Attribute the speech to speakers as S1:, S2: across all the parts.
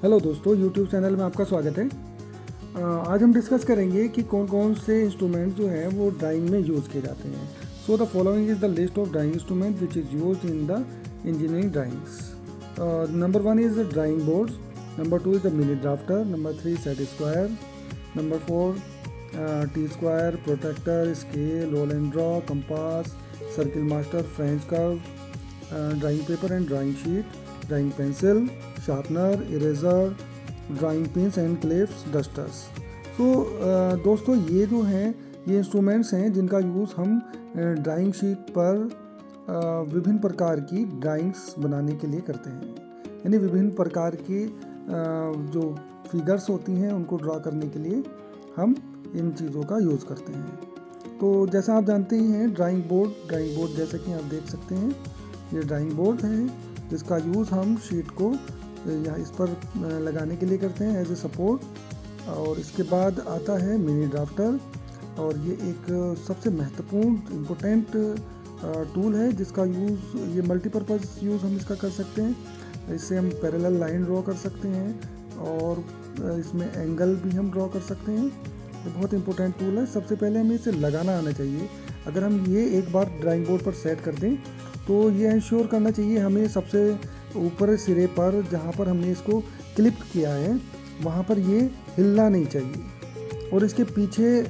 S1: Hello दोस्तों, YouTube channel में आपका स्वागत है। आज हम डिस्कस करेंगे कि कौन कौन से इंस्ट्रूमेंट जो हैं वो ड्राइंग में यूज़ किए जाते हैं। So the following is the list of drawing instrument which is used in the engineering drawings. Number 1 is the drawing board, number 2 is the mini drafter, number 3 set square, number 4 T square, protractor, scale, roll and draw, compass, circle master, French curve, drawing paper and drawing sheet, drawing pencil, sharpener, eraser, drawing pins and clips, dusters. So दोस्तों, ये जो हैं ये instruments हैं जिनका use हम drawing sheet पर विभिन्न प्रकार की ड्राइंग्स बनाने के लिए करते हैं। यानी विभिन्न प्रकार की जो फिगर्स होती हैं उनको ड्रा करने के लिए हम इन चीज़ों का यूज़ करते हैं। तो जैसा आप जानते ही हैं, ड्राइंग बोर्ड जैसे कि आप देख सकते हैं, ये ड्राइंग बोर्ड है जिसका यूज़ हम शीट को या इस पर लगाने के लिए करते हैं एज ए सपोर्ट। और इसके बाद आता है मिनी ड्राफ्टर, और ये एक सबसे महत्वपूर्ण इम्पोर्टेंट टूल है जिसका यूज़, ये मल्टीपर्पज़ यूज़ हम इसका कर सकते हैं। इससे हम पैरेलल लाइन ड्रॉ कर सकते हैं और इसमें एंगल भी हम ड्रॉ कर सकते हैं। ये बहुत इंपॉर्टेंट टूल है। सबसे पहले हमें इसे लगाना आना चाहिए। अगर हम ये एक बार ड्राइंग बोर्ड पर सेट कर दें तो ये इंश्योर करना चाहिए हमें सबसे ऊपर सिरे पर, जहाँ पर हमने इसको क्लिप किया है वहाँ पर ये हिलना नहीं चाहिए, और इसके पीछे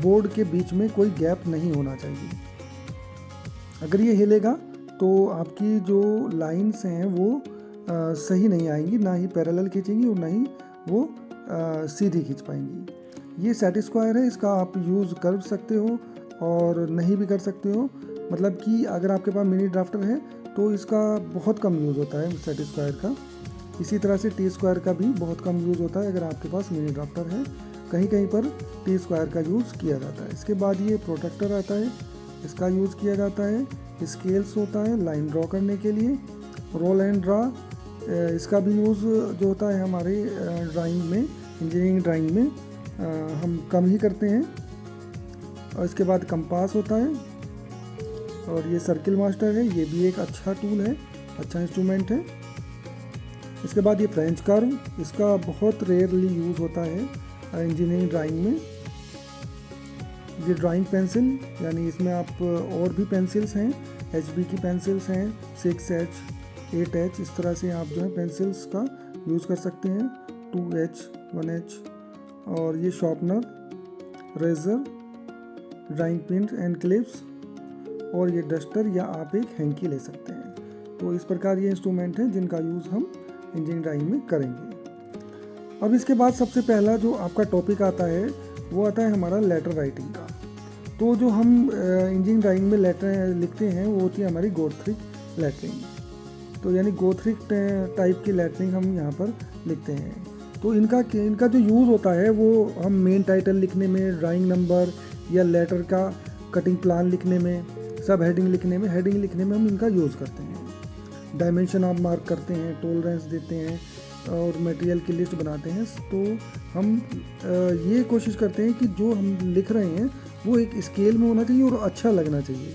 S1: बोर्ड के बीच में कोई गैप नहीं होना चाहिए। अगर ये हिलेगा तो आपकी जो लाइंस हैं वो सही नहीं आएंगी, ना ही पैरेलल खींचेंगी और ना ही वो सीधी खींच पाएंगी। ये सेट स्क्वायर है, इसका आप यूज़ कर सकते हो और नहीं भी कर सकते हो। मतलब कि अगर आपके पास मिनी ड्राफ्टर है तो इसका बहुत कम यूज़ होता है सेट स्क्वायर का। इसी तरह से टी स्क्वायर का भी बहुत कम यूज़ होता है अगर आपके पास मिनी ड्राफ्टर है। कहीं कहीं पर टी स्क्वायर का यूज़ किया जाता है। इसके बाद ये प्रोटेक्टर आता है, इसका यूज़ किया जाता है। स्केल्स होता है लाइन ड्रॉ करने के लिए। रोल एंड ड्रॉ, इसका भी यूज़ जो होता है हमारे ड्राइंग में, इंजीनियरिंग ड्राइंग में हम कम ही करते हैं। और इसके बाद कंपास होता है, और ये सर्किल मास्टर है, ये भी एक अच्छा टूल है, अच्छा इंस्ट्रूमेंट है। इसके बाद ये फ्रेंच कर्व, इसका बहुत रेयरली यूज़ होता है इंजीनियरिंग ड्राइंग में। ये ड्राइंग पेंसिल, यानी इसमें आप और भी पेंसिल्स हैं, HB की पेंसिल्स हैं, 6H, 8H, इस तरह से आप जो है पेंसिल्स का यूज़ कर सकते हैं, 2H, 1H। और ये sharpener, razor, drawing pin and clips, और ये डस्टर, या आप एक हैंकी ले सकते हैं। तो इस प्रकार ये इंस्ट्रूमेंट हैं जिनका यूज़ हम इंजीनियरिंग ड्राइंग में करेंगे। अब इसके बाद सबसे पहला जो आपका टॉपिक आता है वो आता है हमारा लेटर राइटिंग का। तो जो हम इंजीनियरिंग ड्राइंग में लेटर लिखते हैं वो होती है हमारी गोथ्रिक लेटरिंग। तो यानी गोथ्रिक टाइप की लेटरिंग हम यहाँ पर लिखते हैं। तो इनका जो यूज़ होता है वो हम मेन टाइटल लिखने में, ड्राइंग नंबर या लेटर का कटिंग प्लान लिखने में, सब हेडिंग लिखने में हम इनका यूज़ करते हैं। डायमेंशन आप मार्क करते हैं, टॉलरेंस देते हैं और मटेरियल की लिस्ट बनाते हैं। तो हम ये कोशिश करते हैं कि जो हम लिख रहे हैं वो एक स्केल में होना चाहिए और अच्छा लगना चाहिए।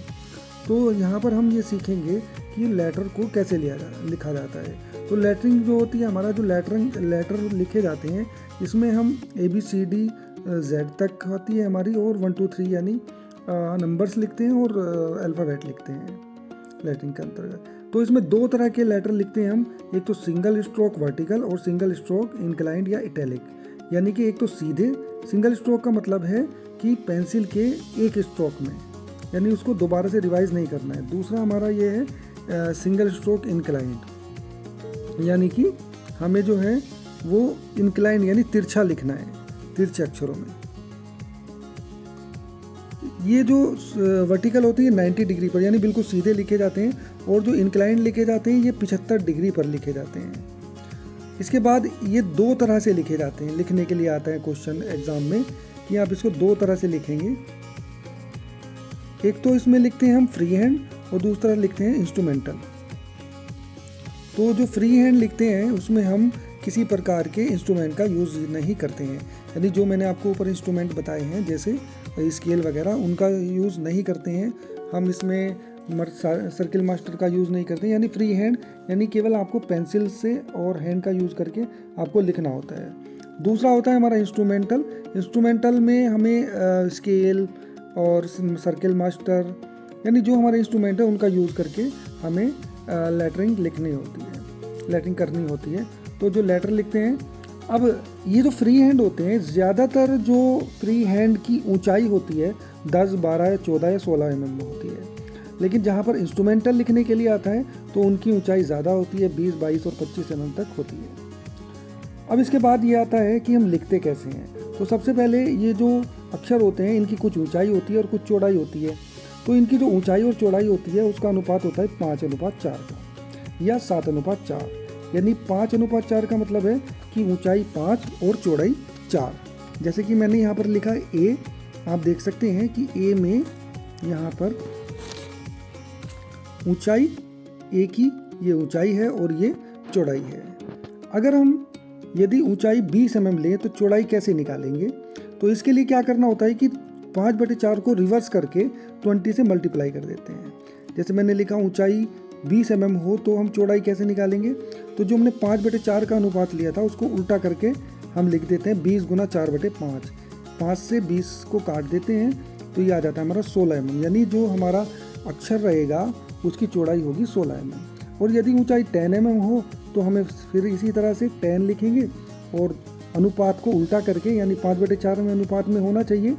S1: तो यहाँ पर हम ये सीखेंगे कि लेटर को कैसे लिखा जाता है। तो लेटरिंग जो होती है, हमारा जो लेटर लिखे जाते हैं, इसमें हम ABCD Z तक होती है हमारी, और 1 2 3 यानी नंबर्स लिखते हैं और अल्फ़ाबेट लिखते हैं लेटरिंग के अंतर्गत। तो इसमें दो तरह के लेटर लिखते हैं हम, एक तो सिंगल स्ट्रोक वर्टिकल और सिंगल स्ट्रोक इंक्लाइंड या इटैलिक। यानी कि एक तो सीधे, सिंगल स्ट्रोक का मतलब है कि पेंसिल के एक स्ट्रोक में, यानी उसको दोबारा से रिवाइज नहीं करना है। दूसरा हमारा ये है सिंगल स्ट्रोक इंक्लाइंड, यानी कि हमें जो है वो इंक्लाइंड यानी तिरछा लिखना है, तिरछे अक्षरों में। ये जो वर्टिकल होती है 90 डिग्री पर, यानी बिल्कुल सीधे लिखे जाते हैं, और जो इंक्लाइंड लिखे जाते हैं ये 75 डिग्री पर लिखे जाते हैं। इसके बाद ये दो तरह से लिखे जाते हैं, लिखने के लिए आता है क्वेश्चन एग्जाम में कि आप इसको दो तरह से लिखेंगे। एक तो इसमें लिखते हैं हम फ्री हैंड और दूसरा लिखते हैं इंस्ट्रूमेंटल। तो जो फ्री हैंड लिखते हैं उसमें हम किसी प्रकार के इंस्ट्रूमेंट का यूज़ नहीं करते हैं, यानी जो मैंने आपको ऊपर इंस्ट्रूमेंट बताए हैं जैसे स्केल वगैरह, उनका यूज़ नहीं करते हैं। हम इसमें सर्किल मास्टर का यूज़ नहीं करते, यानी फ्री हैंड, यानी केवल आपको पेंसिल से और हैंड का यूज़ करके आपको लिखना होता है। दूसरा होता है हमारा इंस्ट्रूमेंटल। इंस्ट्रूमेंटल में हमें स्केल और सर्किल मास्टर, यानी जो हमारे इंस्ट्रूमेंट है उनका यूज़ करके हमें लेटरिंग लिखनी होती है, लेटरिंग करनी होती है। तो जो लेटर लिखते हैं, अब ये जो फ्री हैंड होते हैं, ज़्यादातर जो फ्री हैंड की ऊंचाई होती है 10, 12, 14 या 16 mm होती है, लेकिन जहाँ पर इंस्ट्रूमेंटल लिखने के लिए आता है तो उनकी ऊंचाई ज़्यादा होती है, 20, 22 और 25 mm तक होती है। अब इसके बाद ये आता है कि हम लिखते कैसे हैं। तो सबसे पहले ये जो अक्षर होते हैं इनकी कुछ ऊंचाई होती है और कुछ चौड़ाई होती है। तो इनकी जो ऊंचाई और चौड़ाई होती है उसका अनुपात होता है 5:4 का या 7:4, यानी 5:4 का मतलब है कि ऊंचाई 5 और चौड़ाई 4। जैसे कि मैंने यहाँ पर लिखा है ए, आप देख सकते हैं कि ए में यहाँ पर ऊंचाई ए की ये ऊंचाई है और ये चौड़ाई है। अगर हम यदि ऊंचाई 20 mm लें तो चौड़ाई कैसे निकालेंगे? तो इसके लिए क्या करना होता है कि 5/4 को रिवर्स करके 20 से मल्टीप्लाई कर देते हैं। जैसे मैंने लिखा ऊंचाई 20 mm हो तो हम चौड़ाई कैसे निकालेंगे? तो जो हमने 5/4 का अनुपात लिया था उसको उल्टा करके हम लिख देते हैं 20 × 4/5। 5 से 20 को काट देते हैं तो ये आ जाता है हमारा 16 mm, यानी जो हमारा अक्षर रहेगा उसकी चौड़ाई होगी 16 mm। और यदि ऊंचाई 10 mm हो तो हमें फिर इसी तरह से 10 लिखेंगे और अनुपात को उल्टा करके, यानी 5/4 में अनुपात में होना चाहिए,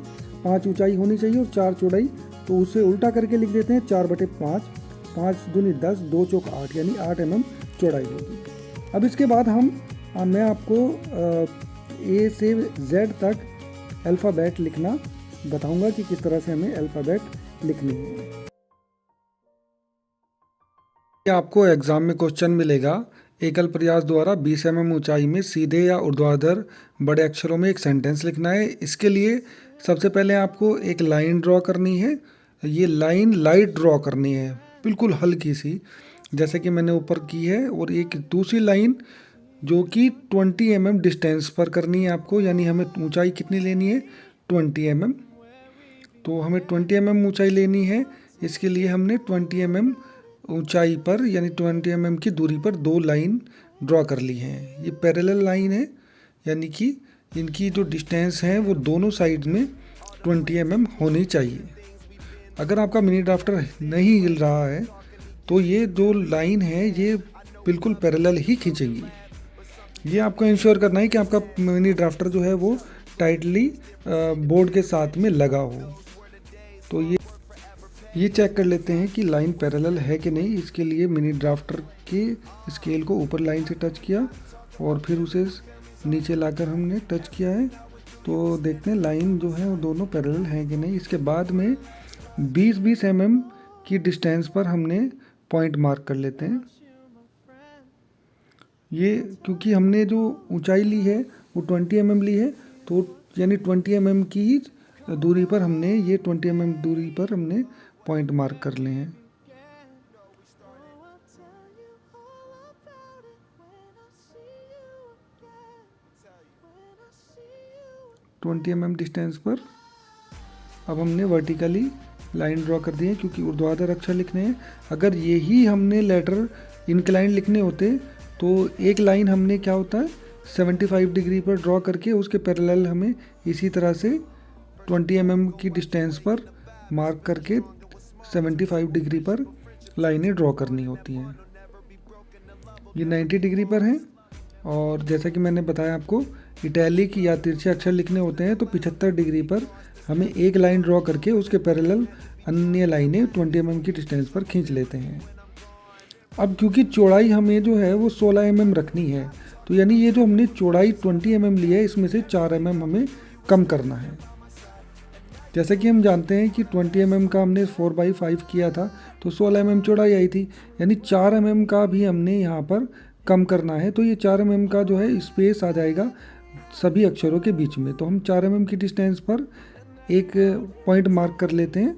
S1: 5 ऊंचाई होनी चाहिए और 4 चौड़ाई, तो उसे उल्टा करके लिख देते हैं 4/5। 5 दूनी 10, 2 चौक 8, यानी 8 mm चौड़ाई होगी। अब इसके बाद मैं आपको ए से जेड तक अल्फ़ाबेट लिखना बताऊंगा कि किस तरह से हमें अल्फ़ाबेट लिखनी है। आपको एग्जाम में क्वेश्चन मिलेगा, एकल प्रयास द्वारा 20 mm ऊंचाई में सीधे या ऊर्ध्वाधर बड़े अक्षरों में एक सेंटेंस लिखना है। इसके लिए सबसे पहले आपको एक लाइन ड्रॉ करनी है। ये लाइन लाइट ड्रॉ करनी है, बिल्कुल हल्की सी, जैसे कि मैंने ऊपर की है। और एक दूसरी लाइन जो कि 20 mm डिस्टेंस पर करनी है आपको, यानी हमें ऊंचाई कितनी लेनी है? 20 mm। तो हमें 20 mm ऊंचाई लेनी है। इसके लिए हमने 20 mm ऊंचाई पर, यानी 20 mm की दूरी पर 2 लाइन ड्रॉ कर ली हैं। ये पैरेलल लाइन है, यानी कि इनकी जो डिस्टेंस है वो दोनों साइड में 20 mm होनी चाहिए। अगर आपका मिनी ड्राफ्टर नहीं हिल रहा है तो ये जो लाइन है ये बिल्कुल पैरेलल ही खींचेंगी। ये आपको इंश्योर करना है कि आपका मिनी ड्राफ्टर जो है वो टाइटली बोर्ड के साथ में लगा हो। तो ये चेक कर लेते हैं कि लाइन पैरेलल है कि नहीं। इसके लिए मिनी ड्राफ्टर के स्केल को ऊपर लाइन से टच किया और फिर उसे नीचे लाकर हमने टच किया है। तो देखते हैं लाइन जो है वो दोनों पैरेलल हैं कि नहीं। इसके बाद में 20-20 mm की डिस्टेंस पर हमने पॉइंट मार्क कर लेते हैं। ये क्योंकि हमने जो ऊंचाई ली है वो 20 mm ली है, तो यानी 20 mm की दूरी पर हमने, ये 20 mm दूरी पर हमने पॉइंट मार्क कर ले हैं। ट्वेंटी mm डिस्टेंस पर अब हमने वर्टिकली लाइन ड्रॉ कर दी है, क्योंकि ऊर्ध्वाधर अक्षर लिखने हैं। अगर यही हमने लेटर इंक्लाइन लिखने होते तो एक लाइन हमने क्या होता है 75 डिग्री पर ड्रॉ करके उसके पैरेलल हमें इसी तरह से 20 mm की डिस्टेंस पर मार्क करके 75 डिग्री पर लाइनें ड्रॉ करनी होती हैं। ये 90 डिग्री पर हैं। और जैसा कि मैंने बताया आपको, इटैलिक या तिरछे अक्षर लिखने होते हैं तो 75 डिग्री पर हमें एक लाइन ड्रॉ करके उसके पैरेलल अन्य लाइनें 20 mm की डिस्टेंस पर खींच लेते हैं। अब क्योंकि चौड़ाई हमें जो है वो 16 mm रखनी है, तो यानी ये जो हमने चौड़ाई 20 mm ली है इसमें से 4 mm हमें कम करना है। जैसे कि हम जानते हैं कि 20 mm का हमने 4/5 किया था तो 16 mm चौड़ाई आई थी, यानी 4 mm का भी हमने यहाँ पर कम करना है। तो ये 4 mm का जो है स्पेस आ जाएगा सभी अक्षरों के बीच में। तो हम 4 mm की डिस्टेंस पर एक पॉइंट मार्क कर लेते हैं।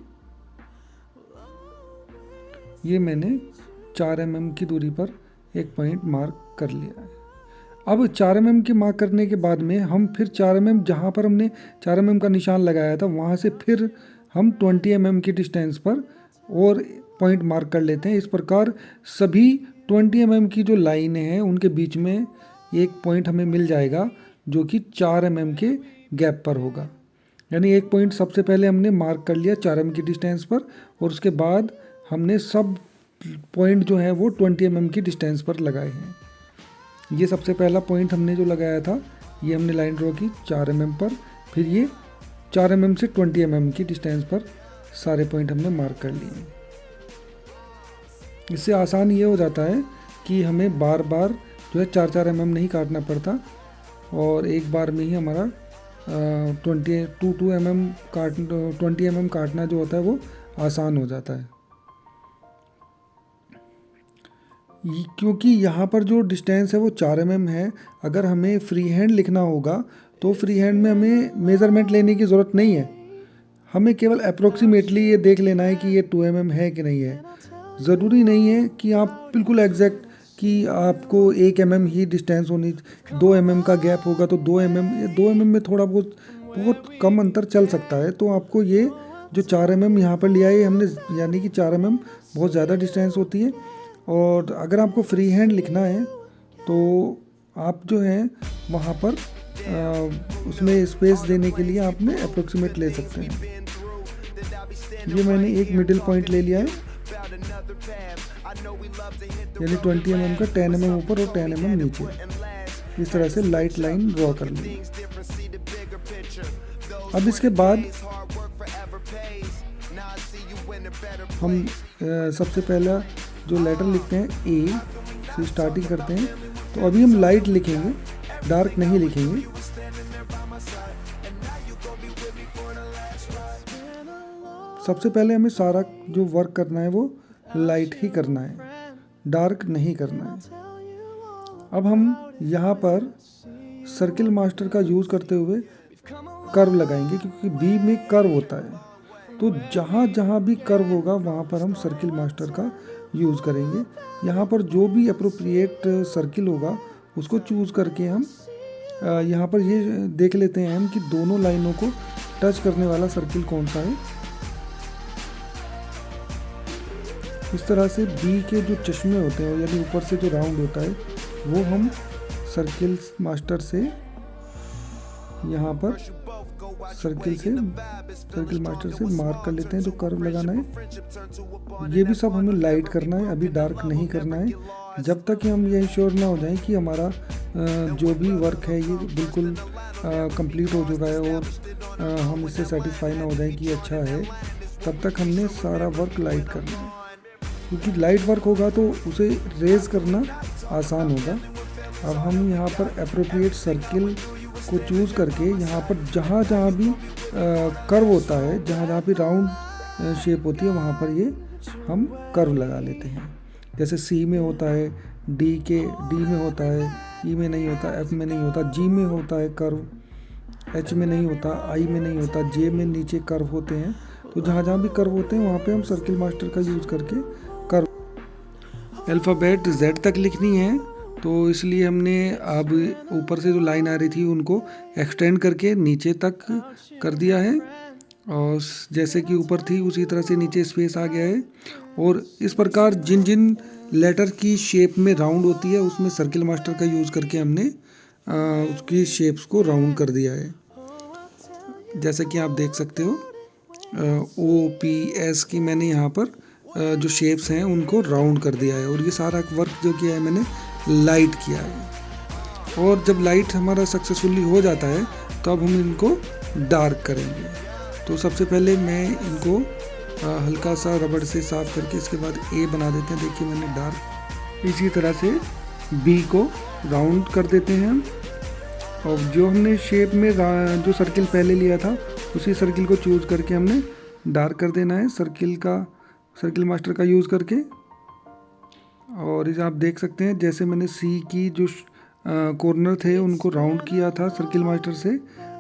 S1: ये मैंने 4 mm की दूरी पर एक पॉइंट मार्क कर लिया है। अब 4 mm के मार्क करने के बाद में हम फिर 4 mm जहाँ पर हमने 4 mm का निशान लगाया था वहाँ से फिर हम 20 mm की डिस्टेंस पर और पॉइंट मार्क कर लेते हैं। इस प्रकार सभी 20 mm की जो लाइन है उनके बीच में एक पॉइंट हमें मिल जाएगा जो कि 4 mm के गैप पर होगा। यानी एक पॉइंट सबसे पहले हमने मार्क कर लिया 4 mm की डिस्टेंस पर, और उसके बाद हमने सब पॉइंट जो है वो 20 mm की डिस्टेंस पर लगाए हैं। ये सबसे पहला पॉइंट हमने जो लगाया था, ये हमने लाइन ड्रॉ की 4 mm पर, फिर ये 4 mm से 20 mm की डिस्टेंस पर सारे पॉइंट हमने मार्क कर लिए। इससे आसान ये हो जाता है कि हमें बार बार जो है 4-4 mm नहीं काटना पड़ता, और एक बार में ही हमारा 20 mm काटना जो होता है वो आसान हो जाता है। क्योंकि यहाँ पर जो डिस्टेंस है वो 4 mm है, अगर हमें फ्री हैंड लिखना होगा तो फ्री हैंड में हमें मेज़रमेंट लेने की ज़रूरत नहीं है, हमें केवल अप्रोक्सीमेटली ये देख लेना है कि ये 2 mm है कि नहीं है। ज़रूरी नहीं है कि आप बिल्कुल एग्जैक्ट कि आपको 1 mm ही डिस्टेंस होनी, 2 mm का गैप होगा तो 2 mm में थोड़ा बहुत कम अंतर चल सकता है। तो आपको ये जो 4 mm यहाँ पर लिया है हमने, यानी कि 4 mm बहुत ज़्यादा डिस्टेंस होती है। और अगर आपको फ्री हैंड लिखना है तो आप जो है वहाँ पर उसमें स्पेस देने के लिए आपने अप्रोक्सीमेट ले सकते हैं। ये मैंने एक मिडिल पॉइंट ले लिया है, यानी 20 mm का 10 mm ऊपर और 10 mm नीचे, इस तरह से लाइट लाइन ड्रॉ कर ली। अब इसके बाद हम सबसे पहला जो लेटर लिखते हैं ए से स्टार्टिंग करते हैं। तो अभी हम लाइट लिखेंगे, डार्क नहीं लिखेंगे। सबसे पहले हमें सारा जो वर्क करना है वो लाइट ही करना है, डार्क नहीं करना है। अब हम यहाँ पर सर्किल मास्टर का यूज़ करते हुए कर्व लगाएंगे, क्योंकि बी में कर्व होता है, तो जहाँ जहाँ भी कर्व होगा वहाँ पर हम सर्किल मास्टर का यूज़ करेंगे। यहाँ पर जो भी अप्रोप्रिएट सर्किल होगा उसको चूज़ करके हम यहाँ पर ये देख लेते हैं हम कि दोनों लाइनों को टच करने वाला सर्किल कौन सा है। इस तरह से बी के जो चश्मे होते हैं, यानी ऊपर से जो राउंड होता है, वो हम सर्किल मास्टर से यहाँ पर सर्किल मास्टर से मार्क कर लेते हैं जो कर्व लगाना है। ये भी सब हमें लाइट करना है, अभी डार्क नहीं करना है, जब तक कि हम ये इंश्योर ना हो जाए कि हमारा जो भी वर्क है ये बिल्कुल कंप्लीट हो चुका है और हम इससे सेटिस्फाई ना हो जाए कि अच्छा है, तब तक हमने सारा वर्क लाइट करना है। क्योंकि लाइट वर्क होगा तो उसे रेज करना आसान होगा। अब हम यहाँ पर अप्रोप्रिएट सर्किल को चूज़ करके यहाँ पर जहाँ जहाँ भी कर्व होता है, जहाँ जहाँ भी राउंड शेप होती है, वहाँ पर ये हम कर्व लगा लेते हैं। जैसे सी में होता है, डी में होता है, ई में नहीं होता, एफ में नहीं होता, जी में होता है कर्व, एच में नहीं होता, आई में नहीं होता, जे में नीचे कर्व होते हैं। तो जहाँ जहाँ भी कर्व होते हैं वहाँ पे हम सर्किल मास्टर का यूज़ करके कर्व। अल्फ़ाबेट Z तक लिखनी है, तो इसलिए हमने अब ऊपर से जो लाइन आ रही थी उनको एक्सटेंड करके नीचे तक कर दिया है, और जैसे कि ऊपर थी उसी तरह से नीचे स्पेस आ गया है। और इस प्रकार जिन जिन लेटर की शेप में राउंड होती है उसमें सर्किल मास्टर का यूज़ करके हमने उसकी शेप्स को राउंड कर दिया है। जैसे कि आप देख सकते हो OPS की मैंने यहाँ पर जो शेप्स हैं उनको राउंड कर दिया है, और ये सारा वर्क जो किया है मैंने लाइट किया है। और जब लाइट हमारा सक्सेसफुली हो जाता है तो अब हम इनको डार्क करेंगे। तो सबसे पहले मैं इनको हल्का सा रबड़ से साफ करके इसके बाद ए बना देते हैं। देखिए मैंने डार्क। इसी तरह से बी को राउंड कर देते हैं हम, और जो हमने शेप में जो सर्किल पहले लिया था उसी सर्किल को चूज़ करके हमने डार्क कर देना है सर्किल मास्टर का यूज़ करके। और इसे आप देख सकते हैं जैसे मैंने सी की जो कॉर्नर थे उनको राउंड किया था सर्किल मास्टर से,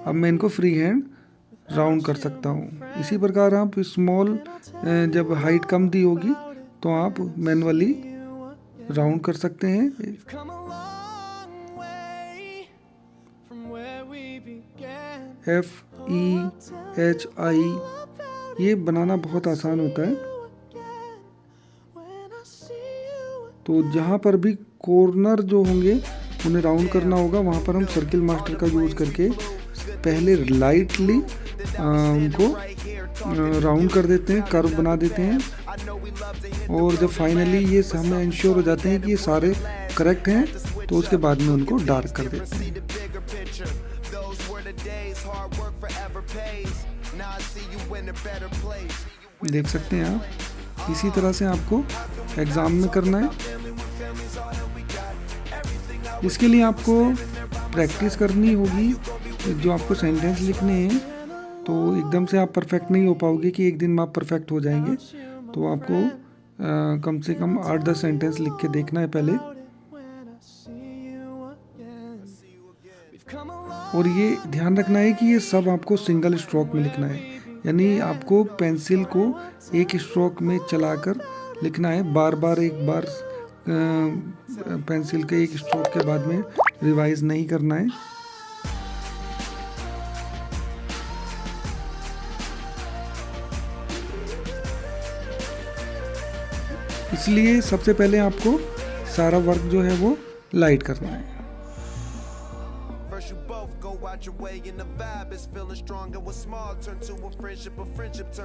S1: अब मैं इनको फ्री हैंड राउंड कर सकता हूँ। इसी प्रकार आप स्मॉल जब हाइट कम दी होगी तो आप मैनुअली राउंड कर सकते हैं। FEHI ये बनाना बहुत आसान होता है। तो जहाँ पर भी कॉर्नर जो होंगे उन्हें राउंड करना होगा, वहाँ पर हम सर्किल मास्टर का यूज़ करके पहले लाइटली उनको राउंड कर देते हैं, कर्व बना देते हैं, और जब फाइनली ये हमें इंश्योर हो जाते हैं कि ये सारे करेक्ट हैं तो उसके बाद में उनको डार्क कर देते हैं। देख सकते हैं आप, इसी तरह से आपको एग्ज़ाम में करना है। इसके लिए आपको प्रैक्टिस करनी होगी, जो आपको सेंटेंस लिखने हैं तो एकदम से आप परफेक्ट नहीं हो पाओगे कि एक दिन में आप परफेक्ट हो जाएंगे। तो आपको कम से कम 8-10 सेंटेंस लिख के देखना है पहले, और ये ध्यान रखना है कि ये सब आपको सिंगल स्ट्रोक में लिखना है, यानी आपको पेंसिल को एक स्ट्रोक में चलाकर लिखना है। बार बार एक बार पेंसिल के एक स्ट्रोक के बाद में रिवाइज नहीं करना है। इसलिए सबसे पहले आपको सारा वर्क जो है वो लाइट करना है।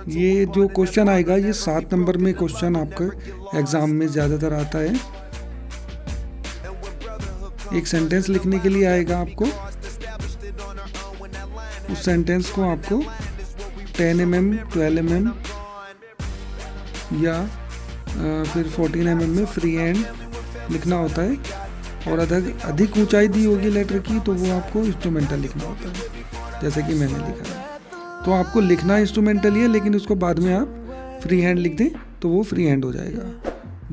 S1: ये जो क्वेश्चन आएगा, ये 7 नंबर में क्वेश्चन आपके एग्जाम में ज़्यादातर आता है। एक सेंटेंस लिखने के लिए आएगा आपको, उस सेंटेंस को आपको 10 mm, 12 mm या फिर 14 mm में फ्री हैंड लिखना होता है, और अधिक ऊंचाई दी होगी लेटर की तो वो आपको इंस्ट्रूमेंटल लिखना होता है, जैसे कि मैंने लिखा है। तो आपको लिखना इंस्ट्रूमेंटल ही है, लेकिन उसको बाद में आप फ्री हैंड लिख दें तो वो फ्री हैंड हो जाएगा।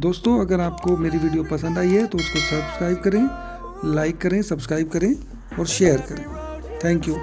S1: दोस्तों, अगर आपको मेरी वीडियो पसंद आई है तो उसको सब्सक्राइब करें, लाइक करें, सब्सक्राइब करें और शेयर करें। Thank you.